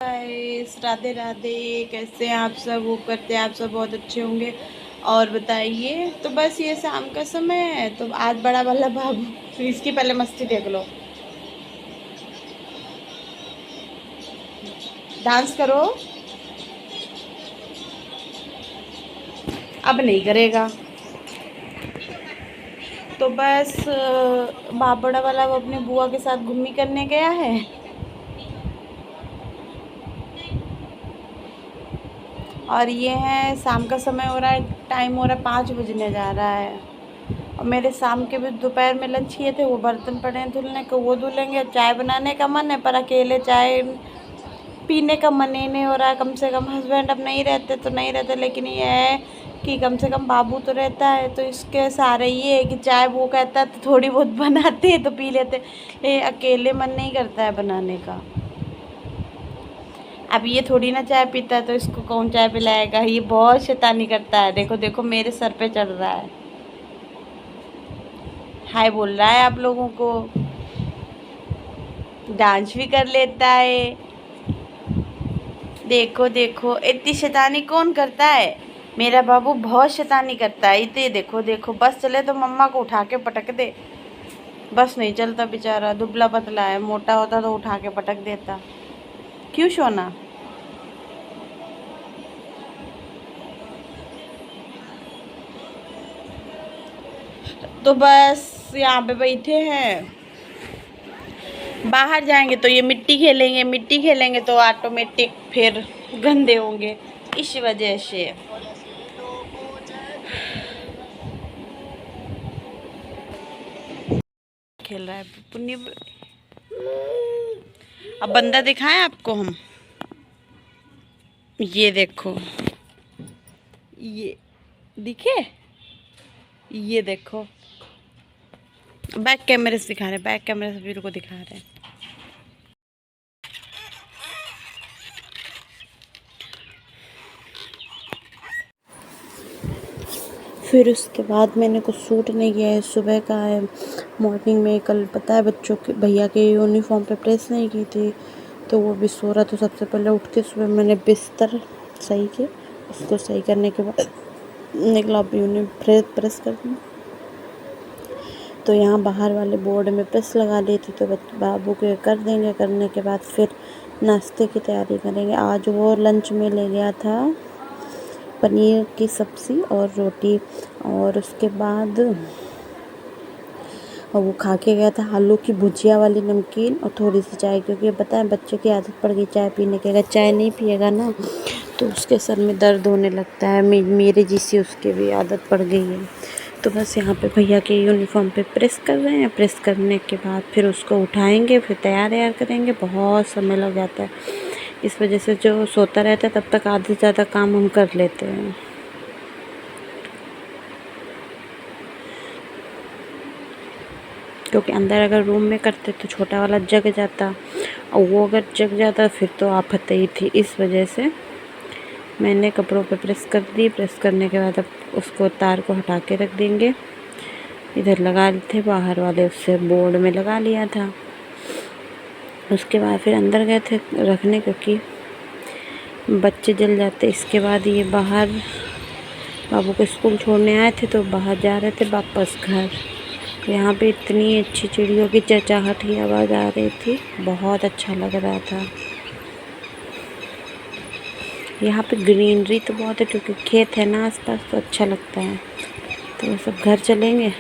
Guys, Radhe Radhe. कैसे हैं आप सब? वो करते हैं आप सब बहुत अच्छे होंगे और बताइए। तो बस ये शाम का समय है तो आज बड़ा वाला बाबू इसकी पहले मस्ती देख लो। डांस करो। अब नहीं करेगा तो बस बड़ा वाला वो अपने बुआ के साथ घूमी करने गया है। और ये है शाम का समय हो रहा है, टाइम हो रहा है 5 बजने जा रहा है। और मेरे शाम के भी दोपहर में लंच किए थे, वो बर्तन पड़े हैं धुलने को, वो धुलेंगे। चाय बनाने का मन है पर अकेले चाय पीने का मन ही नहीं हो रहा है। कम से कम हस्बैंड अब नहीं रहते तो नहीं रहते, लेकिन ये है कि कम से कम बाबू तो रहता है तो इसके सहारे ये है कि चाय वो कहता है तो थोड़ी बहुत बनाते हैं तो पी लेते। ये अकेले मन नहीं करता है बनाने का। अब ये थोड़ी ना चाय पीता है तो इसको कौन चाय पिलाएगा। ये बहुत शैतानी करता है। देखो देखो मेरे सर पे चढ़ रहा है, हाय बोल रहा है आप लोगों को, डांस भी कर लेता है। देखो देखो इतनी शैतानी कौन करता है। मेरा बाबू बहुत शैतानी करता है। इतने देखो देखो, बस चले तो मम्मा को उठा के पटक दे। बस नहीं चलता बेचारा, दुबला पतला है, मोटा होता तो उठा के पटक देता। क्यों सोना? तो बस यहाँ पे बैठे हैं। बाहर जाएंगे तो ये मिट्टी खेलेंगे, मिट्टी खेलेंगे तो ऑटोमेटिक फिर गंदे होंगे, इस वजह से। खेल रहा है पुन्नी। अब बंदा दिखाएं आपको हम, ये देखो, ये दिखे, ये देखो बैक कैमरे से दिखा रहे, बैक कैमरे से वीर को दिखा रहे हैं। फिर उसके बाद मैंने कुछ सूट नहीं किया है, सुबह का है। मॉर्निंग में कल पता है बच्चों के भैया के यूनिफॉर्म पे प्रेस नहीं की थी तो वो भी सो रहा। तो सबसे पहले उठ के सुबह मैंने बिस्तर सही किया, उसको सही करने के बाद निकला यूनिफॉर्म प्रेस कर दी। तो यहाँ बाहर वाले बोर्ड में प्रेस लगा ली थी तो बाबू के कर देंगे। करने के बाद फिर नाश्ते की तैयारी करेंगे। आज वो लंच में ले गया था पनीर की सब्ज़ी और रोटी, और उसके बाद वो खा के गया था आलू की भुजिया वाली नमकीन और थोड़ी सी चाय, क्योंकि पता है बच्चे की आदत पड़ गई चाय पीने की। अगर चाय नहीं पिएगा ना तो उसके सर में दर्द होने लगता है। मेरे जैसी उसके भी आदत पड़ गई है। तो बस यहाँ पे भैया के यूनिफॉर्म पे प्रेस कर रहे हैं। प्रेस करने के बाद फिर उसको उठाएंगे, फिर तैयार करेंगे। बहुत समय लग जाता है, इस वजह से जो सोता रहता है तब तक आधे से ज़्यादा काम हम कर लेते हैं। क्योंकि अंदर अगर रूम में करते तो छोटा वाला जग जाता, और वो अगर जग जाता फिर तो आफत ही थी। इस वजह से मैंने कपड़ों पे प्रेस कर दी। प्रेस करने के बाद अब उसको तार को हटा के रख देंगे। इधर लगा थे बाहर वाले, उससे बोर्ड में लगा लिया था। उसके बाद फिर अंदर गए थे रखने, क्योंकि बच्चे जल जाते। इसके बाद ये बाहर बाबू को स्कूल छोड़ने आए थे तो बाहर जा रहे थे वापस घर। यहाँ पे इतनी अच्छी चिड़ियों की चहचहाट की आवाज़ आ रही थी, बहुत अच्छा लग रहा था। यहाँ पे ग्रीनरी तो बहुत है क्योंकि खेत है ना आसपास, तो अच्छा लगता है। तो वो सब घर चलेंगे।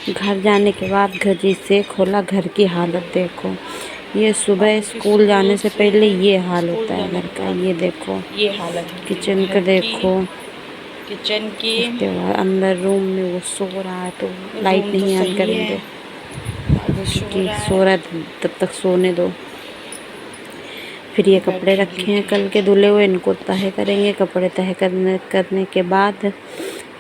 घर जाने के बाद घर जिसे खोला, घर की हालत देखो। ये सुबह स्कूल जाने से पहले ये हाल होता है घर का। ये देखो, ये हालत किचन का देखो, किचन की। उसके बाद अंदर रूम में वो सो रहा है तो लाइट नहीं ऑन करेंगे क्योंकि सो रहा है, तब तक सोने दो। फिर ये कपड़े रखे हैं कल के धुले हुए, इनको तह करेंगे। कपड़े तह करने के बाद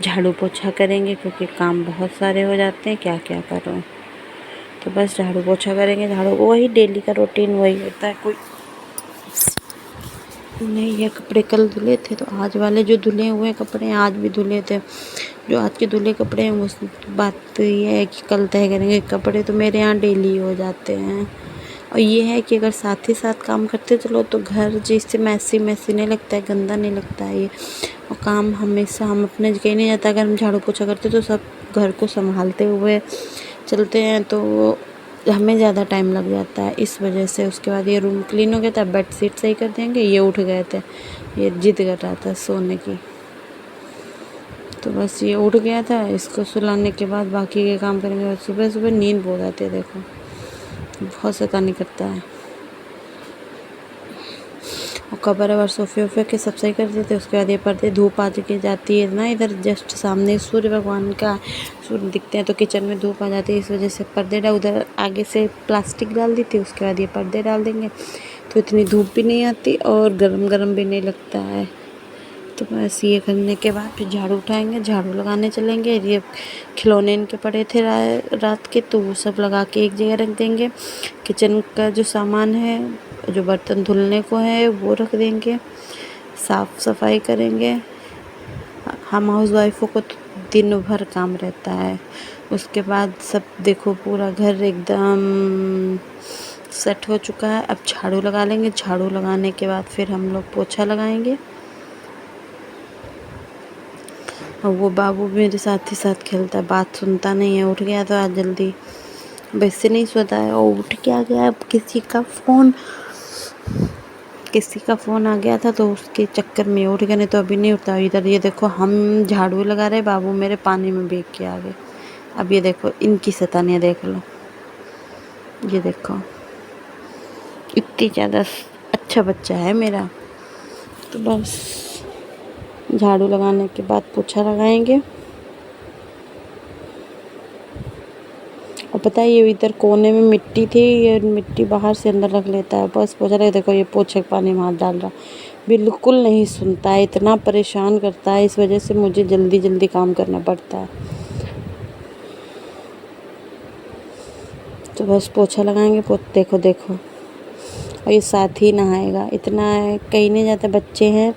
झाड़ू पोछा करेंगे, क्योंकि काम बहुत सारे हो जाते हैं, क्या क्या करो। तो बस झाड़ू पोछा करेंगे। झाड़ू वही डेली का रूटीन वही होता है, कोई नहीं। ये कपड़े कल धुले थे तो आज वाले जो धुले हुए कपड़े आज भी धुले थे। जो आज के धुले कपड़े हैं वो बात ये है कि कल तय करेंगे। कपड़े तो मेरे यहाँ डेली हो जाते हैं। और ये है कि अगर साथ ही साथ काम करते चलो तो घर जिससे मैसी मैसी नहीं लगता है, गंदा नहीं लगता है ये। और काम हमेशा हम अपने कहीं नहीं जाता। अगर हम झाड़ू पोछा करते तो सब घर को संभालते हुए चलते हैं तो हमें ज़्यादा टाइम लग जाता है, इस वजह से। उसके बाद ये रूम क्लीन हो गया था, बेड शीट सही कर देंगे। ये उठ गए थे, ये जिद कर रहा था सोने की, तो बस ये उठ गया था। इसको सुलाने के बाद बाकी के काम करेंगे। सुबह सुबह नींद बहुत आती है, देखो बहुत शैतानी करता है। और कबर और सोफे वोफे के सब सही कर देते। उसके बाद ये पर्दे, धूप आ के जाती है ना इधर जस्ट सामने सूर्य भगवान का सूर्य दिखते हैं तो किचन में धूप आ जाती है, इस वजह से पर्दे उधर आगे से प्लास्टिक डाल दी थी। उसके बाद ये पर्दे डाल देंगे तो इतनी धूप भी नहीं आती और गरम गरम भी नहीं लगता है। तो बस ये करने के बाद फिर झाड़ू उठाएंगे, झाड़ू लगाने चलेंगे। ये खिलौने इनके पड़े थे रात के, तो वो सब लगा के एक जगह रख देंगे। किचन का जो सामान है, जो बर्तन धुलने को है वो रख देंगे, साफ़ सफाई करेंगे। हम हाउस वाइफों को तो दिन भर काम रहता है। उसके बाद सब देखो पूरा घर एकदम सेट हो चुका है। अब झाड़ू लगा लेंगे। झाड़ू लगाने के बाद फिर हम लोग पोछा लगाएंगे। और वो बाबू मेरे साथ ही साथ खेलता है, बात सुनता नहीं है। उठ गया तो आज जल्दी, वैसे नहीं सोता है और उठ के आ गया। अब किसी का फ़ोन आ गया था तो उसके चक्कर में उठ गया, नहीं तो अभी नहीं उठता। इधर ये देखो हम झाड़ू लगा रहे, बाबू मेरे पानी में भीग के आ गए। अब ये देखो इनकी शैतानियाँ देख लो, ये देखो इतनी ज़्यादा अच्छा बच्चा है मेरा। तो बस झाड़ू लगाने के बाद पोछा लगाएंगे। और पता है ये इधर कोने में मिट्टी थी, ये मिट्टी बाहर से अंदर रख लेता है। बस पोछा लगे, देखो ये पोछे के पानी में हाथ डाल रहा, बिल्कुल नहीं सुनता है, इतना परेशान करता है। इस वजह से मुझे जल्दी जल्दी काम करना पड़ता है। तो बस पोछा लगाएंगे। देखो देखो, और ये साथ ही नहाएगा, इतना कहीं नहीं जाता। बच्चे हैं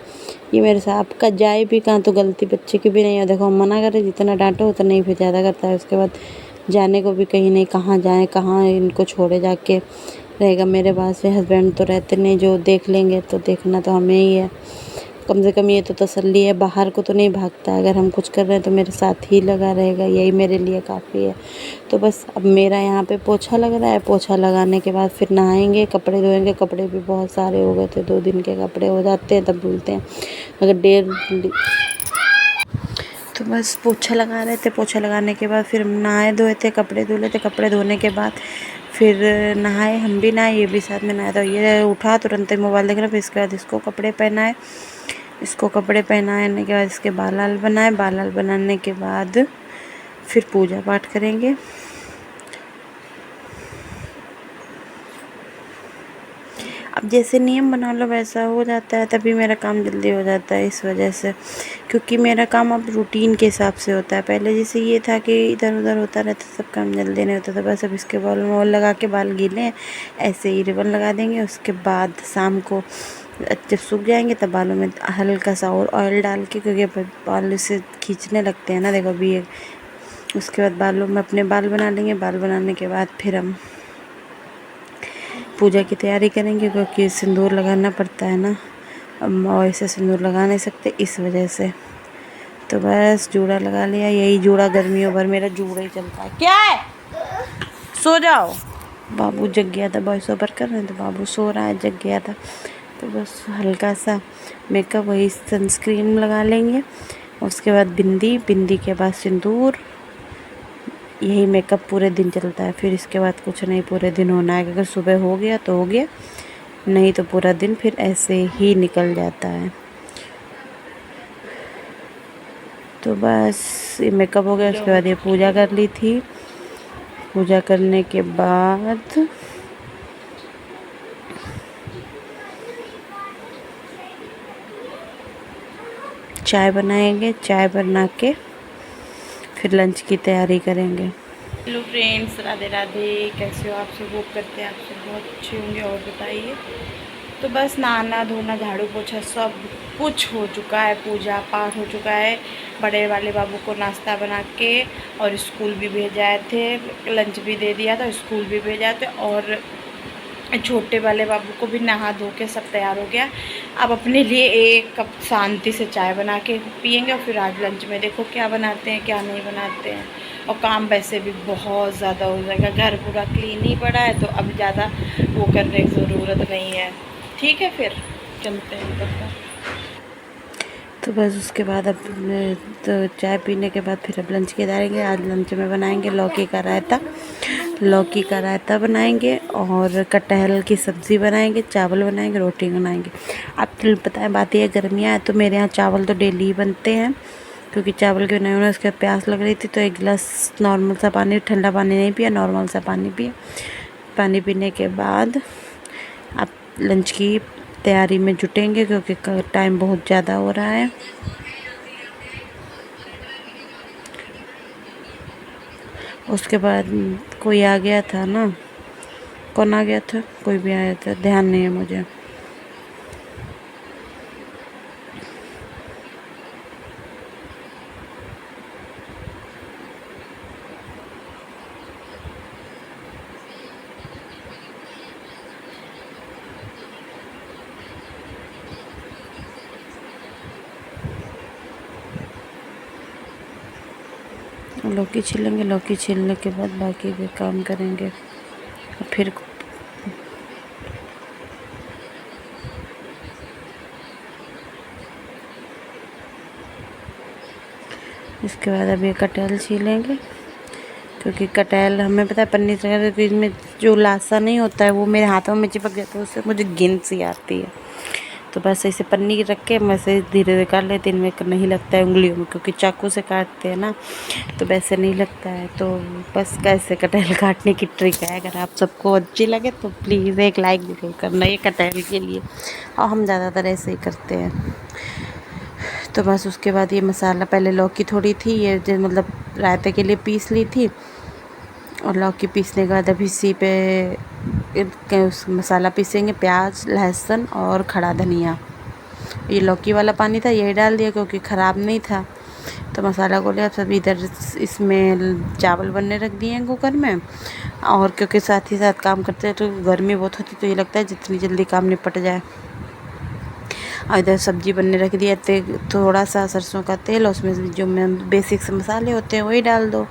ये मेरे साथ, आपका जाए भी कहाँ तो गलती बच्चे की भी नहीं है। देखो हम मना करें, जितना डांटो उतना ही फिर ज़्यादा करता है। उसके बाद जाने को भी कहीं नहीं, कहाँ जाएं, कहाँ इनको छोड़े जाके रहेगा। मेरे पास में हस्बैंड तो रहते नहीं, जो देख लेंगे तो देखना तो हमें ही है। कम से कम ये तो तसल्ली है, बाहर को तो नहीं भागता है। अगर हम कुछ कर रहे हैं तो मेरे साथ ही लगा रहेगा, यही मेरे लिए काफ़ी है। तो बस अब मेरा यहाँ पे पोछा लग रहा है। पोछा लगाने के बाद फिर नहाएंगे, कपड़े धोएंगे। कपड़े भी बहुत सारे हो गए थे, 2 दिन के कपड़े हो जाते हैं तब धुलते हैं। अगर तो बस पोछा लगा रहे थे। पोछा लगाने के बाद फिर नहाए धोए थे, कपड़े धुले थे। कपड़े धोने के बाद फिर नहाए, हम भी नहाए, ये भी साथ में नहाया। तो ये उठा तुरंत ही मोबाइल देख रहा। फिर इसके बाद इसको कपड़े पहनाए। इसको कपड़े पहनाने के बाद इसके बाल वाल बनाए। बाल वाल बनाने के बाद फिर पूजा पाठ करेंगे। अब जैसे नियम बना लो वैसा हो जाता है, तभी मेरा काम जल्दी हो जाता है। इस वजह से, क्योंकि मेरा काम अब रूटीन के हिसाब से होता है। पहले जैसे ये था कि इधर उधर होता रहता, सब काम जल्दी नहीं होता था। बस अब इसके बाल में ऑयल लगा के, बाल गीले हैं ऐसे ही रिबन लगा देंगे। उसके बाद शाम को जब सूख जाएंगे तब बालों में हल्का सा और ऑयल डाल के, क्योंकि बाल से खींचने लगते हैं ना, देखो अभी ये। उसके बाद बालों में अपने बाल बना लेंगे। बाल बनाने के बाद फिर हम पूजा की तैयारी करेंगे, क्योंकि सिंदूर लगाना पड़ता है ना, अब ऐसे सिंदूर लगा नहीं सकते, इस वजह से। तो बस जूड़ा लगा लिया। यही जूड़ा गर्मियों भर मेरा जूड़ा ही चलता है। क्या है, सो जाओ। बाबू जग गया था, वॉइस ओवर कर रहे हैं तो बाबू सो रहा है, जग गया था। तो बस हल्का सा मेकअप, वही सनस्क्रीन लगा लेंगे। उसके बाद बिंदी के बाद सिंदूर। यही मेकअप पूरे दिन चलता है। फिर इसके बाद कुछ नहीं, पूरे दिन होना है। अगर सुबह हो गया तो हो गया, नहीं तो पूरा दिन फिर ऐसे ही निकल जाता है। तो बस ये मेकअप हो गया। उसके बाद ये पूजा कर ली थी। पूजा करने के बाद चाय बनाएंगे। चाय बना के फिर लंच की तैयारी करेंगे। Hello friends, Radhe Radhe. कैसे हो आप सब? होप करते हैं आप सब बहुत अच्छे होंगे। और बताइए। तो बस नहाना धोना झाड़ू पोछा सब कुछ हो चुका है, पूजा पाठ हो चुका है। बड़े वाले बाबू को नाश्ता बना के और स्कूल भी भेजाए थे, लंच भी दे दिया था, स्कूल भी भेजा थे। और छोटे वाले बाबू को भी नहा धो के सब तैयार हो गया। अब अपने लिए एक कप शांति से चाय बना के पियेंगे और फिर आज लंच में देखो क्या बनाते हैं क्या नहीं बनाते हैं। और काम वैसे भी बहुत ज़्यादा हो जाएगा, घर पूरा क्लीन ही पड़ा है, तो अब ज़्यादा वो करने की ज़रूरत नहीं है। ठीक है, फिर चलते हैं तब तक। तो बस उसके बाद अब तो चाय पीने के बाद फिर अब लंच की तैयारी। आज लंच में बनाएंगे लौकी का रायता, लौकी का रायता बनाएंगे और कटहल की सब्ज़ी बनाएंगे, चावल बनाएंगे, रोटी बनाएंगे। आपको पता है बात ये, गर्मियाँ है तो मेरे यहाँ चावल तो डेली ही बनते हैं, क्योंकि चावल के बनाए उन्हें उसके बाद प्यास लग रही थी तो एक गिलास नॉर्मल सा पानी, ठंडा पानी नहीं पिया, नॉर्मल सा पानी पिया। पानी पीने के बाद आप लंच की तैयारी में जुटेंगे, क्योंकि टाइम बहुत ज़्यादा हो रहा है। उसके बाद कोई आ गया था ना, कौन आ गया था, कोई भी आया था, ध्यान नहीं है मुझे। लौकी छीलेंगे, लौकी छीलने के बाद बाकी के काम करेंगे। फिर इसके बाद अब ये कटहल छीलेंगे, क्योंकि कटहल हमें पता है पन्नी से, क्योंकि इसमें जो लासा नहीं होता है वो मेरे हाथों में चिपक जाता है, उससे मुझे घिन सी आती है। तो बस ऐसे पन्नी रख के मैं ऐसे धीरे धीरे काट लेती हूँ, इनमें नहीं लगता है उंगलियों में, क्योंकि चाकू से काटते हैं ना तो वैसे नहीं लगता है। तो बस कैसे कटहल काटने की ट्रिक है, अगर आप सबको अच्छी लगे तो प्लीज़ एक लाइक ज़रूर करना ये कटहल के लिए, और हम ज़्यादातर ऐसे ही करते हैं। तो बस उसके बाद ये मसाला, पहले लौकी थोड़ी थी ये जो मतलब रायते के लिए पीस ली थी, और लौकी पीसने के बाद अब इसी पे उस मसाला पीसेंगे, प्याज लहसुन और खड़ा धनिया। ये लौकी वाला पानी था यही डाल दिया क्योंकि ख़राब नहीं था। तो मसाला को लिया, सब इधर इसमें चावल बनने रख दिए हैं कुकर में। और क्योंकि साथ ही साथ काम करते हैं तो गर्मी बहुत होती, तो ये लगता है जितनी जल्दी काम निपट जाए। और इधर सब्ज़ी बनने रख दिया, थोड़ा सा सरसों का तेल, उसमें जो बेसिक मसाले होते हैं वही डाल दो।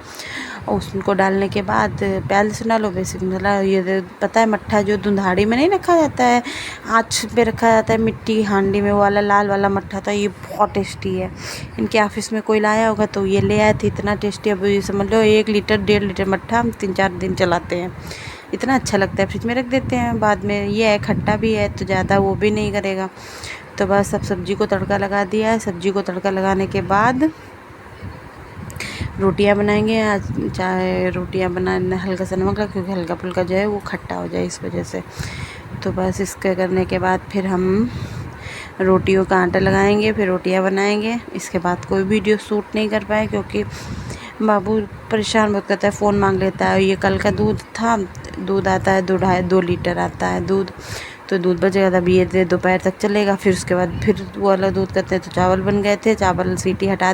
और उसको डालने के बाद प्याज लहसुन डालो, बेसिक मसाला। ये पता है मट्ठा जो धुंधाड़ी में नहीं रखा जाता है, आँच पे रखा जाता है मिट्टी हांडी में, वो वाला लाल वाला मट्ठा था, ये बहुत टेस्टी है। इनके ऑफिस में कोई लाया होगा तो ये ले आए थे, इतना टेस्टी। अब ये समझ लो 1 लीटर 1.5 लीटर मट्ठा हम 3-4 दिन चलाते हैं, इतना अच्छा लगता है। फ्रिज में रख देते हैं, बाद में ये है खट्टा भी है तो ज़्यादा वो भी नहीं करेगा। तो बस अब सब्ज़ी को तड़का लगा दिया है। सब्ज़ी को तड़का लगाने के बाद रोटियां बनाएंगे। आज चाहे रोटियां बनाने हल्का सा नमक लगा, क्योंकि हल्का फुल्का जो है वो खट्टा हो जाए इस वजह से। तो बस इसके करने के बाद फिर हम रोटियों का आटा लगाएंगे, फिर रोटियां बनाएंगे। इसके बाद कोई वीडियो शूट नहीं कर पाए क्योंकि बाबू परेशान बहुत करता है, फ़ोन मांग लेता है। ये कल का दूध था, दूध आता है 2 लीटर आता है दूध, तो दूध बचेगा तब ये दोपहर तक चलेगा। फिर उसके बाद फिर वो वाला दूध करते हैं। तो चावल बन गए थे, चावल सीटी हटा